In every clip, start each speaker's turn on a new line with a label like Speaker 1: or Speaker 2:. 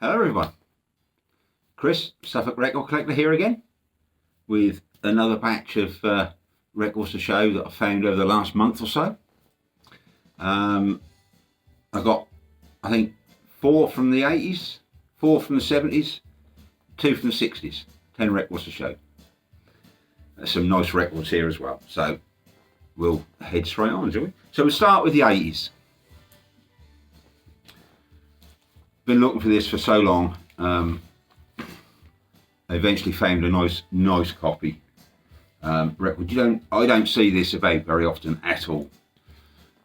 Speaker 1: Hello everyone, Chris, Suffolk Record Collector here again with another batch of records to show that I found over the last month or so. I got, I think, 4 from the 80s, 4 from the 70s, 2 from the 60s, 10 records to show. There's some nice records here as well, so we'll head straight on, shall we? So we'll start with the 80s. Been looking for this for so long. I eventually found a nice copy record. I don't see this about very often at all.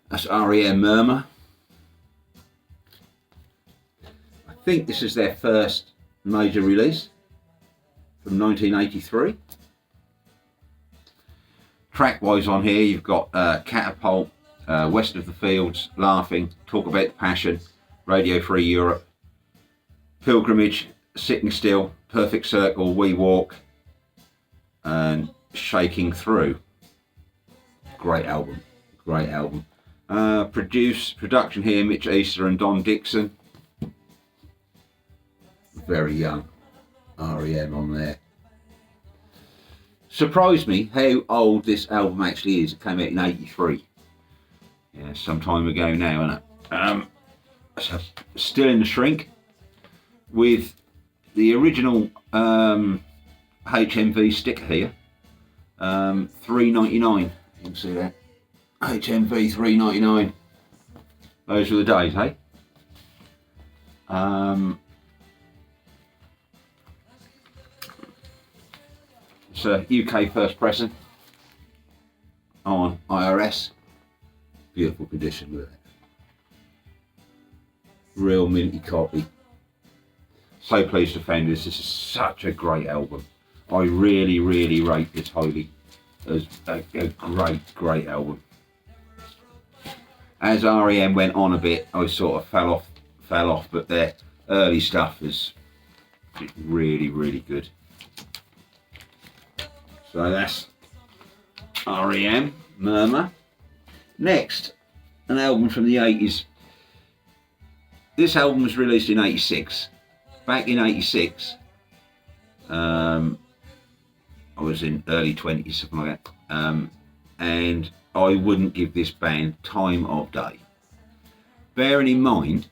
Speaker 1: That's REM Murmur. I think this is their first major release from 1983. Track wise on here you've got Catapult, West of the Fields, Laughing, Talk About the Passion, Radio Free Europe, Pilgrimage, Sitting Still, Perfect Circle, We Walk, and Shaking Through. Great album, great album. Production here, Mitch Easter and Don Dixon. Very young REM on there. Surprised me how old this album actually is. It came out in 83. Yeah, some time ago now, isn't it? So still in the shrink with the original HMV sticker here, $3.99. You can see that, HMV $3.99. Those were the days, hey? It's a UK first pressing on IRS. Beautiful condition with it. Real minty copy. So pleased to find this. This is such a great album. I really rate this highly as a great album. As REM went on a bit, I sort of fell off, but their early stuff is really good. So that's REM Murmur. Next, an album from the 80s. This album was released in 86. Back in 86, I was in early 20s, something like that, and I wouldn't give this band time of day. Bearing in mind,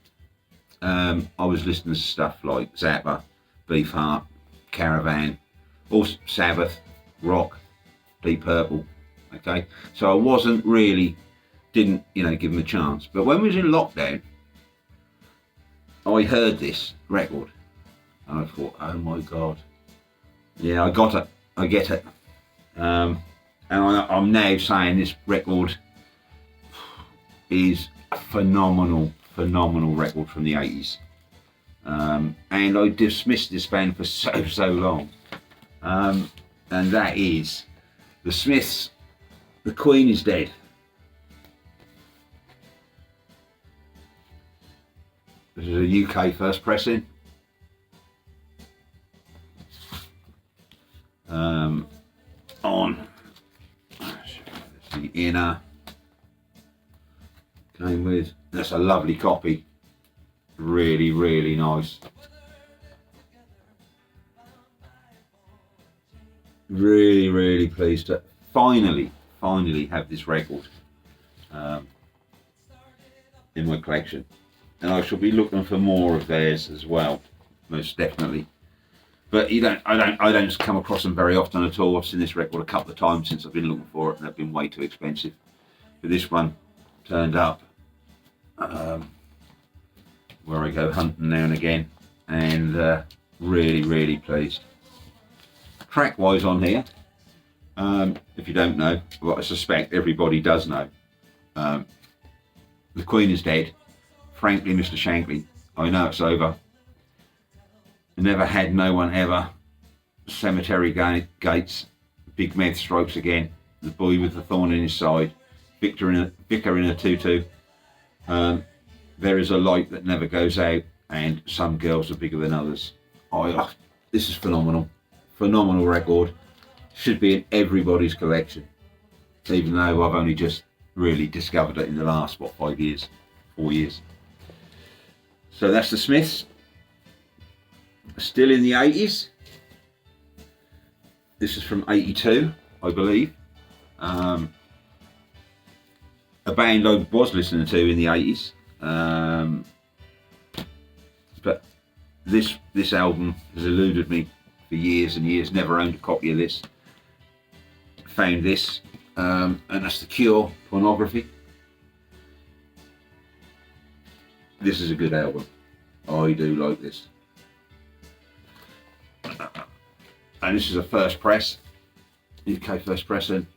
Speaker 1: I was listening to stuff like Zappa, Beefheart, Caravan, also Sabbath, Rock, Deep Purple, okay? So I wasn't really, didn't give them a chance. But when we was in lockdown, I heard this record. And I thought, oh my God, yeah, I got it, I get it. And I'm now saying this record is a phenomenal record from the 80s. And I dismissed this band for so long. And that is the Smiths, The Queen is Dead. This is a UK first pressing. On the inner came with, that's a lovely copy, really nice, really pleased to finally have this record in my collection, and I shall be looking for more of theirs as well, most definitely. But I don't come across them very often at all. I've seen this record a couple of times since I've been looking for it, and they've been way too expensive. But this one turned up where I go hunting now and again, and really pleased. Track wise on here, if you don't know, well, I suspect everybody does know, The Queen is Dead, Frankly Mr. Shankly, I Know It's Over, Never Had No One Ever, Cemetery Gates, Big Meth Strokes Again, The Boy with the Thorn in His Side, Vicar in a Tutu, There Is a Light That Never Goes Out, and Some Girls Are Bigger Than Others. This is phenomenal record. Should be in everybody's collection, even though I've only just really discovered it in the last 4 years. So that's the Smiths. Still in the 80s. This is from 82, I believe. A band I was listening to in the 80s. But this album has eluded me for years and years. Never owned a copy of this. Found this, and that's The Cure, Pornography. This is a good album. I do like this. And this is a first press, UK first pressing.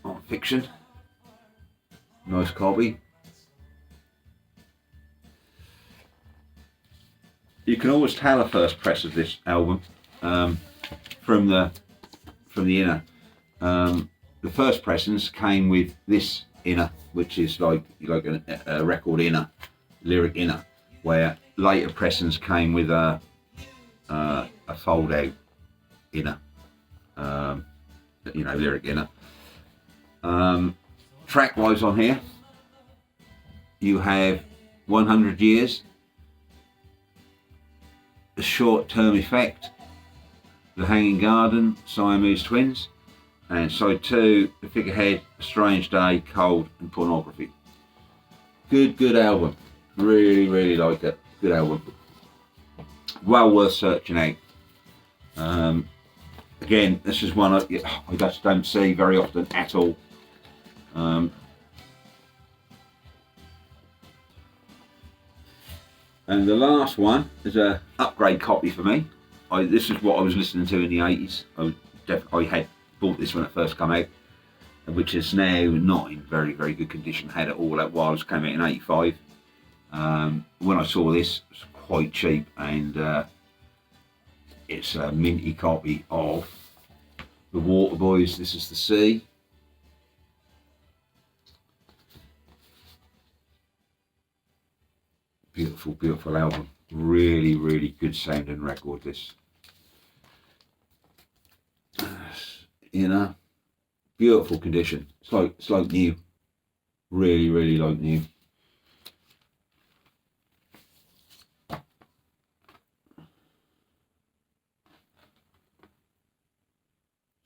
Speaker 1: On Fiction. Nice copy. You can always tell a first press of this album from the inner. The first pressings came with this inner, which is like a record inner, lyric inner, where later pressings came with a fold out inner, lyric inner. Track wise on here, you have 100 Years, A Short Term Effect, The Hanging Garden, Siamese Twins, and side 2, The Figurehead, A Strange Day, Cold, and Pornography. Good album. Really like it. Good album. Well worth searching out. Again, this is one I just don't see very often at all. And the last one is a upgrade copy for me. This is what I was listening to in the 80s. I had bought this when it first came out, which is now not in very good condition. Had it all that while it came out in 85. When I saw this, it was quite cheap, and it's a minty copy of The Waterboys, This Is the Sea. Beautiful album. Really good sounding record, this. Beautiful condition. It's like new. Really like new.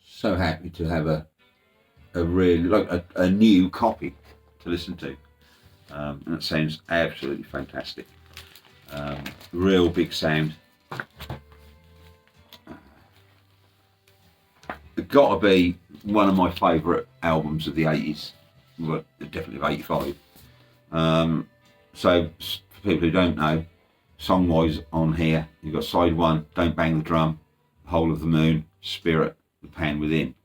Speaker 1: So happy to have a really a new copy to listen to. And that sounds absolutely fantastic. Real big sound. It's got to be one of my favourite albums of the 80s. Well, definitely of 85. So for people who don't know, song wise on here, you've got side 1, Don't Bang the Drum, Whole of the Moon, Spirit, The Pan Within.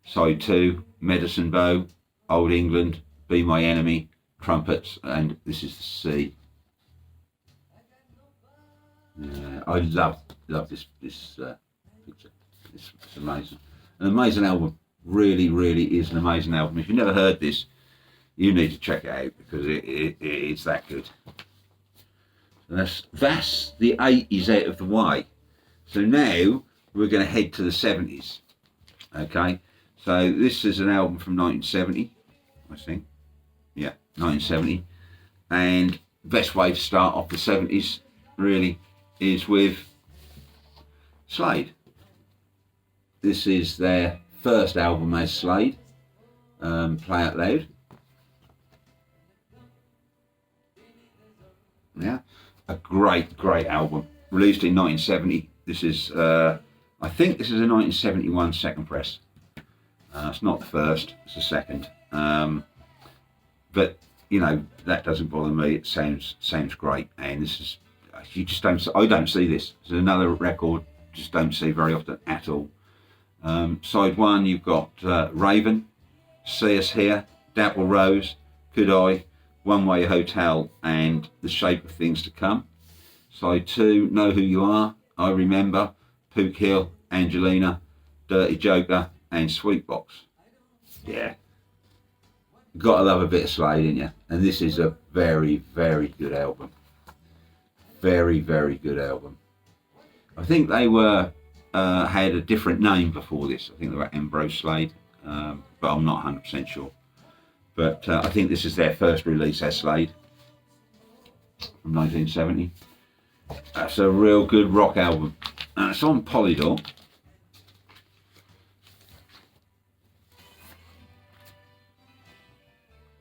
Speaker 1: Side 2, Medicine Bow, Old England, Be My Enemy, Trumpets, and This Is the Sea. I love this picture. It's amazing. An amazing album. Really is an amazing album. If you've never heard this, you need to check it out, because it's that good. So that's the 80s out of the way. So now we're going to head to the 70s. Okay, so this is an album from 1970, I think. Yeah, 1970. And best way to start off the 70s really is with Slade. This is their first album as Slade, Play Out Loud. Yeah, a great album. Released in 1970. This is, I think this is a 1971 second press. It's not the first, it's the second. But that doesn't bother me. It sounds great, and this is, I don't see this. It's another record just don't see very often at all. Side 1, you've got Raven, See Us Here, Dapple Rose, Could I, One Way Hotel, and The Shape of Things to Come. Side 2, Know Who You Are, I Remember, Pook Hill, Angelina, Dirty Joker, and Sweetbox. Yeah. Gotta love a bit of Slade, ain't you? And this is a very good album. Very good album. I think they were had a different name before this. I think they were Ambrose Slade, but I'm not 100% sure. But I think this is their first release as Slade. from 1970. That's a real good rock album. And it's on Polydor.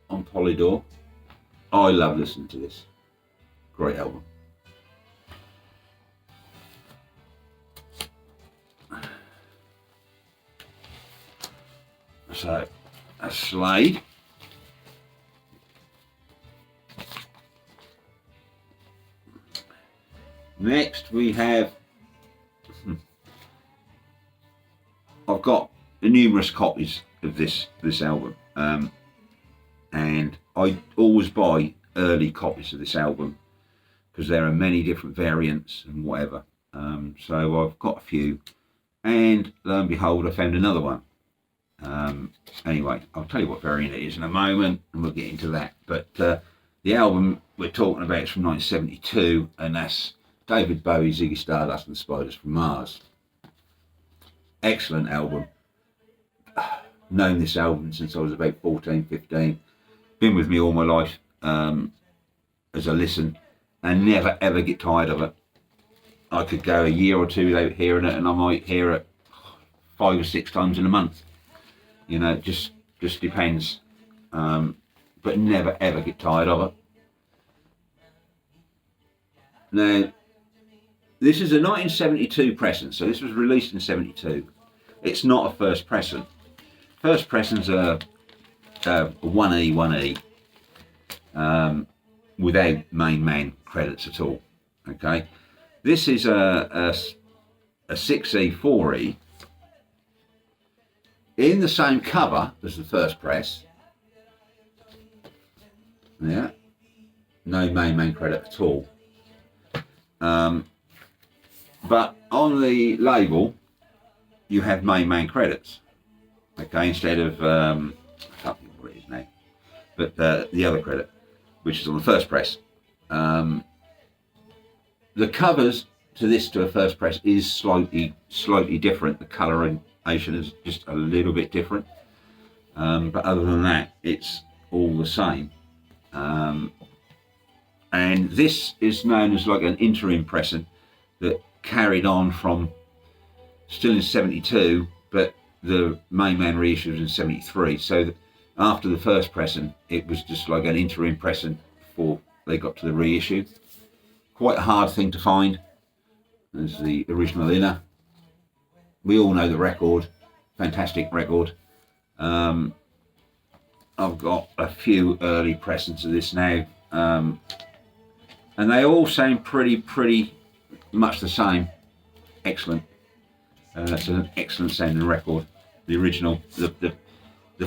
Speaker 1: On Polydor. I love listening to this. Great album. So, a Slade. Next we have, I've got numerous copies of this album, and I always buy early copies of this album because there are many different variants and whatever. So I've got a few, and lo and behold, I found another one. Anyway, I'll tell you what variant it is in a moment, and we'll get into that. But the album we're talking about is from 1972, and that's David Bowie, Ziggy Stardust and the Spiders from Mars. Excellent album. Known this album since I was about 14, 15. Been with me all my life as I listen, and never ever get tired of it. I could go a year or two without hearing it, and I might hear it 5 or 6 times in a month. You know, it just depends. But never ever get tired of it. Now, this is a 1972 pressing, so this was released in 72. It's not a first pressing. First pressing's a 1E, without main man credits at all. Okay, this is a 6E, 4E, in the same cover as the first press. Yeah, no main man credit at all. But on the label, you have main man credits. Okay, instead of I can't think what it is now, but the other credit, which is on the first press. The covers to a first press is slightly different. The coloration is just a little bit different, but other than that, it's all the same. And this is known as like an interim pressing that carried on from still in 72, but the main man reissue was in 73. So after the first pressing, it was just like an interim pressing before they got to the reissue. Quite a hard thing to find. There's the original inner. We all know the record, fantastic record. I've got a few early pressings of this now, and they all sound pretty much the same. Excellent. It's an excellent sounding record. The original, the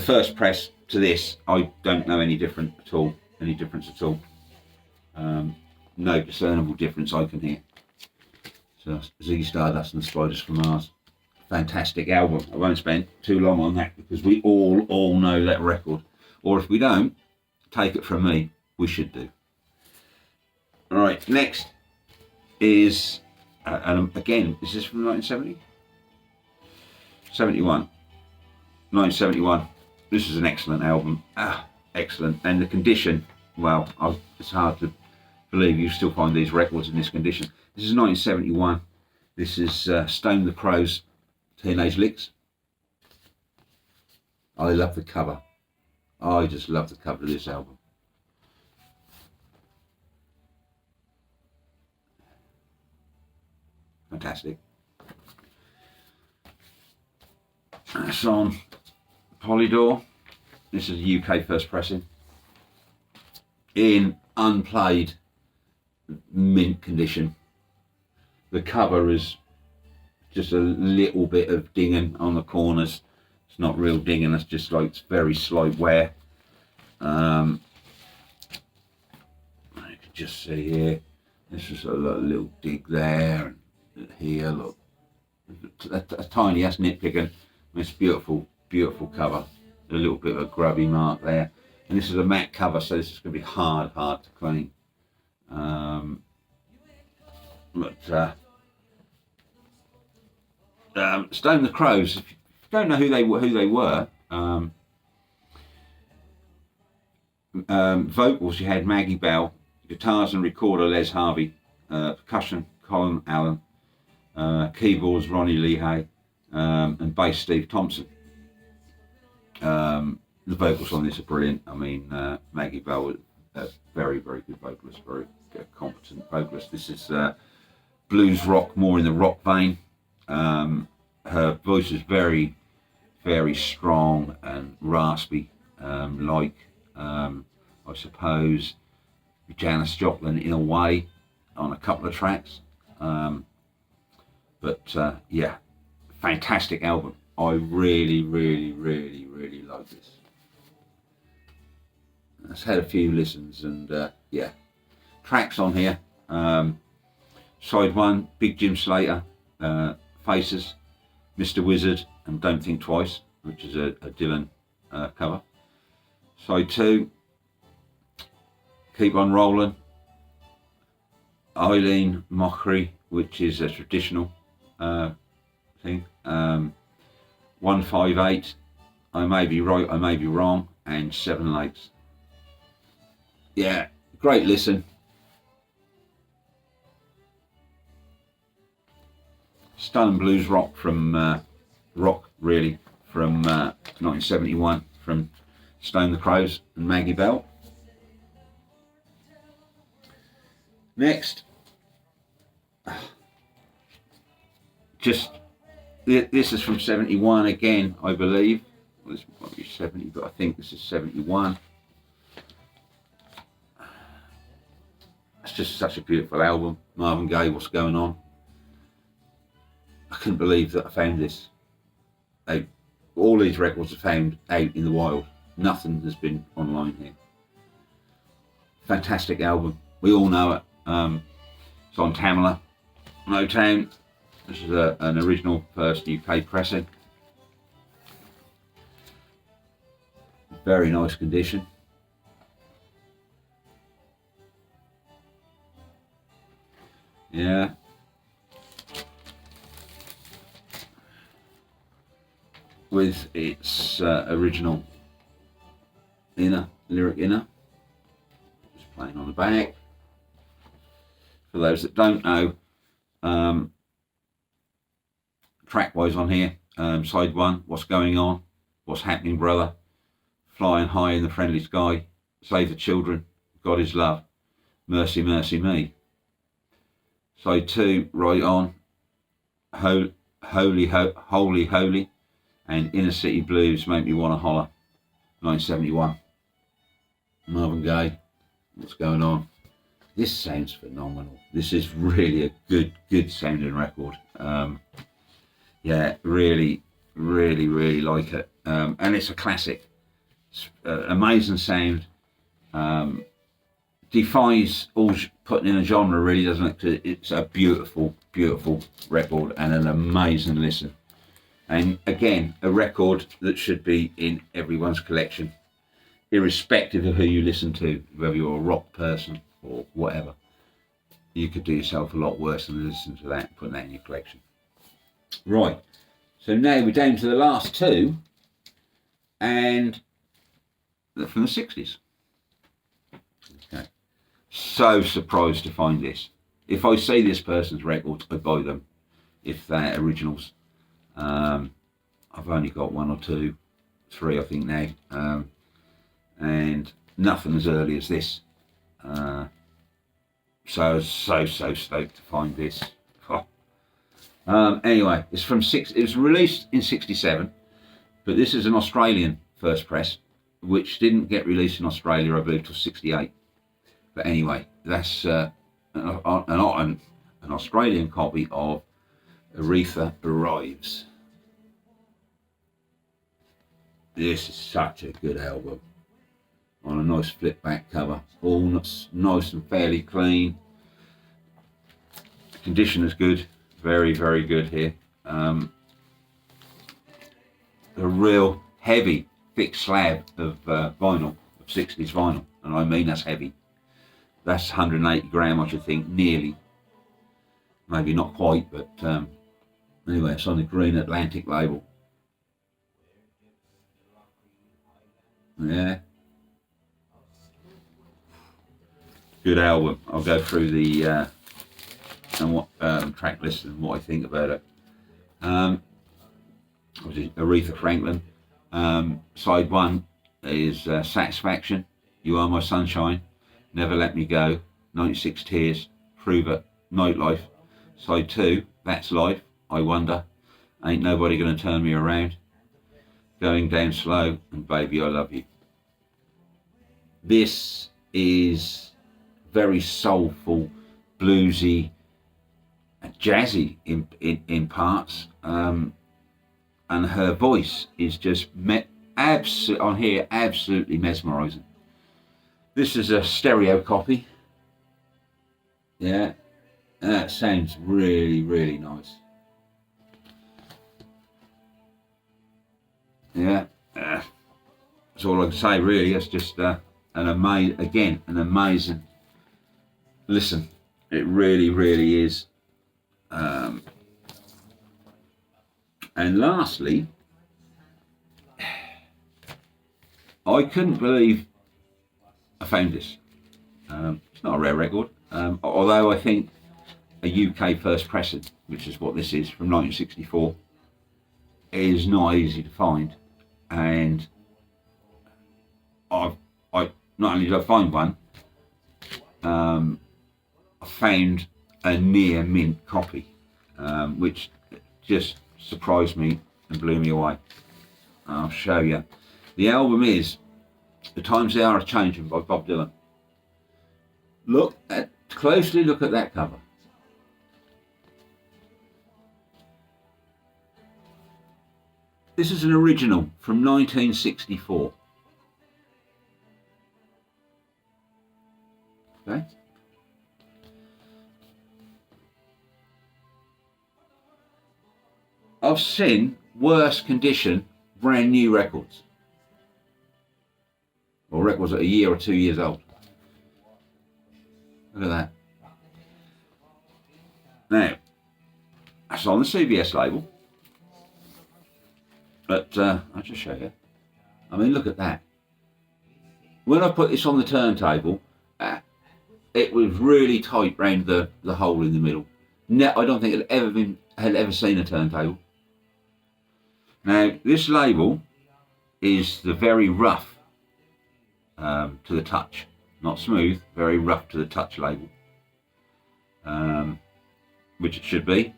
Speaker 1: first press to this, I don't know any difference at all. No discernible difference I can hear. So Ziggy Stardust and the Spiders from Mars. Fantastic album. I won't spend too long on that because we all know that record. Or if we don't, take it from me, we should do. Alright, next is, again, is this from 1970? 71. 1971. This is an excellent album. Excellent. And the condition, well, it's hard to believe you still find these records in this condition. This is 1971. This is Stone the Crow's Teenage Licks. I love the cover. I just love the cover of this album. Fantastic. That's on Polydor. This is a UK first pressing. In unplayed mint condition. The cover is just a little bit of dinging on the corners. It's not real dinging, it's just like it's very slight wear. You can just see here, this is a little dig there, and here, look. A tiny ass nitpicking. It's beautiful cover. A little bit of a grubby mark there. And this is a matte cover, so this is going to be hard to clean. Stone the Crows, if you don't know who they were, vocals, you had Maggie Bell, guitars and recorder Les Harvey, percussion Colin Allen, keyboards Ronnie Lehigh, and bass Steve Thompson. The vocals on this are brilliant. I mean, Maggie Bell was a very, very good vocalist, very competent vocalist. This is blues rock, more in the rock vein. Her voice is very, very strong and raspy, like I suppose Janis Joplin in a way on a couple of tracks. But yeah, fantastic album. I really, really, really, really like this. It's had a few listens, and yeah, tracks on here. Side 1, Big Jim Slater, Faces, Mr. Wizard, and Don't Think Twice, which is a Dylan cover. Side 2, Keep On Rolling, Eileen Mockery, which is a traditional thing. 158, I May Be Right, I May Be Wrong, and Seven Lakes. Yeah, great listen. Stone blues rock from rock really from 1971 from Stone the Crows and Maggie Bell. Next, just this is from 71 again, I believe. Well, this might be 70, but I think this is 71. It's just such a beautiful album. Marvin Gaye, What's Going On? I couldn't believe that I found this. All these records are found out in the wild. Nothing has been online here. Fantastic album. We all know it. It's on Tamla, Motown. This is an original first UK pressing. Very nice condition. Yeah. With its original lyric inner. Just playing on the back. For those that don't know, track-wise on here, side 1, What's Going On, What's Happening Brother, Flying High in the Friendly Sky, Save the Children, God Is Love, Mercy, Mercy Me. Side 2, Right On, Holy, Holy, Holy, and Inner City Blues, Make Me Wanna Holler, 1971. Marvin Gaye, What's Going On. This sounds phenomenal. This is really a good sounding record. Yeah, really, really, really like it. And it's a classic. It's, amazing sound. Defies all putting in a genre, really, doesn't it? It's a beautiful, beautiful record and an amazing listen. And again, a record that should be in everyone's collection, irrespective of who you listen to, whether you're a rock person or whatever. You could do yourself a lot worse than listening to that and putting that in your collection. Right, so now we're down to the last two, and they're from the 60s. Okay. So surprised to find this. If I see this person's records, I buy them, if they're originals. I've only got 1 or 2, 3 I think now, and nothing as early as this. So I was so stoked to find this. Anyway, it's from it was released in 67, but this is an Australian first press, which didn't get released in Australia, I believe, till 68. But anyway, that's an Australian copy of Aretha Arrives. This is such a good album. On a nice flip back cover, all nice and fairly clean. Condition is good, very, very good here. A real heavy, thick slab of vinyl, of 60s vinyl, and I mean that's heavy. That's 180 gram, I should think, nearly. Maybe not quite, but anyway, it's on the Green Atlantic label. Yeah. Good album. I'll go through the and what track list and what I think about it. Obviously Aretha Franklin. Side 1 is Satisfaction, You Are My Sunshine, Never Let Me Go, 96 Tears, Prove It, Nightlife. Side 2, That's Life, I Wonder, Ain't Nobody Gonna Turn Me Around, Going Down Slow, and Baby I Love You. This is very soulful, bluesy, jazzy in parts, and her voice is just absolutely mesmerising. This is a stereo copy. Yeah, that sounds really, really nice. Yeah, that's all I can say really. It's just an amazing listen. It really, really is. And lastly, I couldn't believe I found this. It's not a rare record, although I think a UK first pressing, which is what this is, from 1964, is not easy to find. And I not only did I find one, I found a near mint copy, which just surprised me and blew me away. I'll show you. The album is The Times They Are A-Changin' by Bob Dylan. Closely look at that cover. This is an original from 1964. Okay. I've seen worse condition brand new records, or records that are a year or 2 years old. Look at that. Now, that's on the CBS label, but I'll just show you. I mean, look at that. When I put this on the turntable, it was really tight round the hole in the middle. I don't think it had ever seen a turntable. Now, this label is the very rough to the touch, not smooth, very rough to the touch label, which it should be,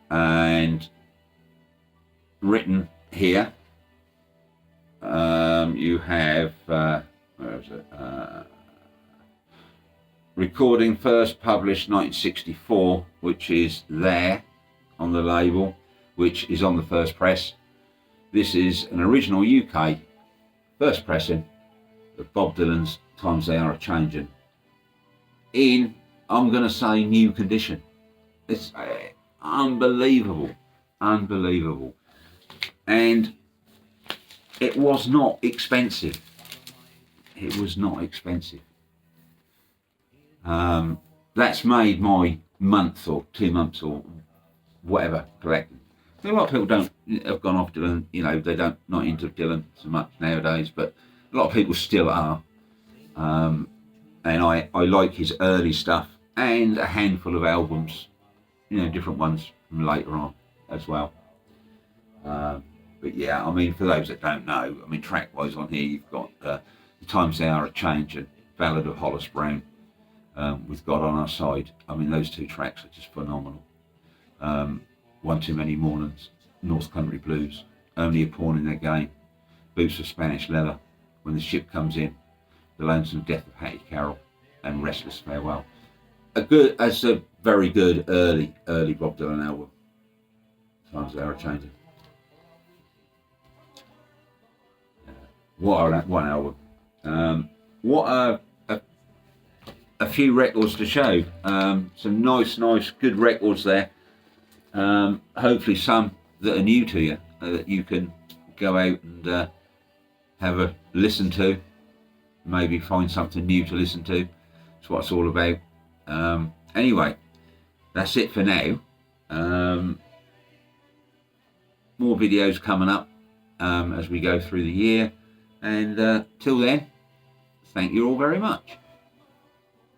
Speaker 1: and written here. You have where is it? Recording first published 1964, which is there on the label, which is on the first press. This is an original UK first pressing of Bob Dylan's Times They Are A-Changin' in, I'm going to say, new condition. It's unbelievable, unbelievable. And it was not expensive. It was not expensive. That's made my month or 2 months or whatever collecting. A lot of people have gone off Dylan, not into Dylan so much nowadays, but a lot of people still are. And I like his early stuff and a handful of albums, different ones from later on as well. But yeah, I mean, for those that don't know, I mean, track-wise on here, you've got The Times They Are A-Changin', Ballad of Hollis Brown, with God on Our Side. I mean, those two tracks are just phenomenal. One Too Many Mornings, North Country Blues, Only a Pawn in Their Game, Boots of Spanish Leather, When the Ship Comes In, The Lonesome Death of Hattie Carroll, and Restless Farewell. That's a very good early Bob Dylan album. Times They Are A-Changin'. What an album. What a few records to show. Some nice, good records there. Hopefully some that are new to you, that you can go out and have a listen to. Maybe find something new to listen to. That's what it's all about. Anyway, that's it for now. More videos coming up as we go through the year. And till then, thank you all very much.